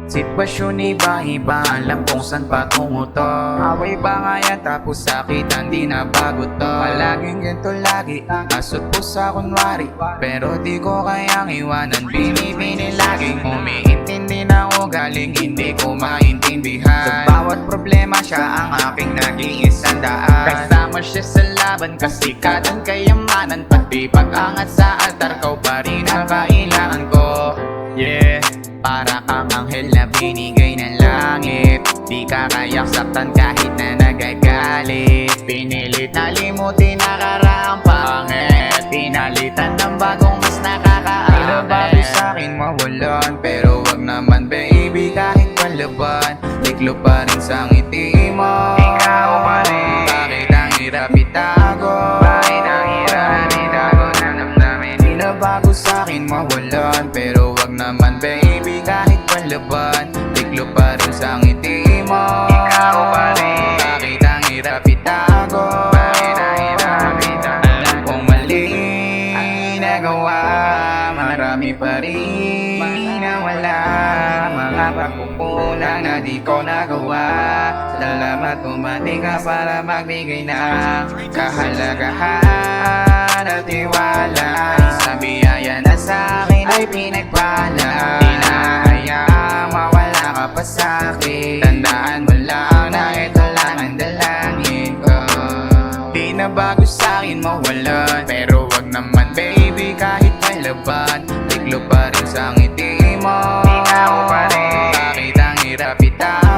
Sitwasyon iba-iba, alam kung saan patungo to. Away ba nga yan tapos sakit, hindi na bago to. Palaging ganito lagi, asot po sa kunwari, pero di ko kayang iwanan. Binibini laging umiintindi na ugaling hindi ko maintindihan. Sa bawat problema siya ang aking nag-iisang daan. Kasama siya sa laban, kasikatan, kayamanan, pati pag-angat sa altar, kau pa rin ang kailangan ko. Yeah, para kang anghel na binigay ng langit. Di ka kayang saktan kahit na nagagalit. Pinilit na limutin nakaraang pangit, pinalitan ng bagong mas nakakaanit. Pinabago sa'kin mawalan, pero wag naman baby kahit palaban. Liklo pa rin sa ngiti mo, ikaw pa rin. Bakit ang hirap itago? Bakit ang hirap itago ng damdamin? Pinabago sa'kin mawalan, pero wag naman baby kahit palaban. Liklo pa rin sa ngiti mo, ikaw pa rin. Bakit ang hirap itago? Bakit ang hirap itago? Alam kong mali nagawa, marami pa rin nawala. Mga pagkukulang na di ko nagawa. Salamat umati ka para magbigay ng kahalagahan at tiwala. Isang biyaya na sa'kin ay pinagpala. Di na hayang mawala ka pa sa'kin. Tandaan mo lang na ito lang ang dalangin ko. Di na bago sa'kin mawalan, pero wag naman baby kahit palaban. Liklo pa rin sa ngiti mo, ikaw pa rin. Bakit ang hirap itago?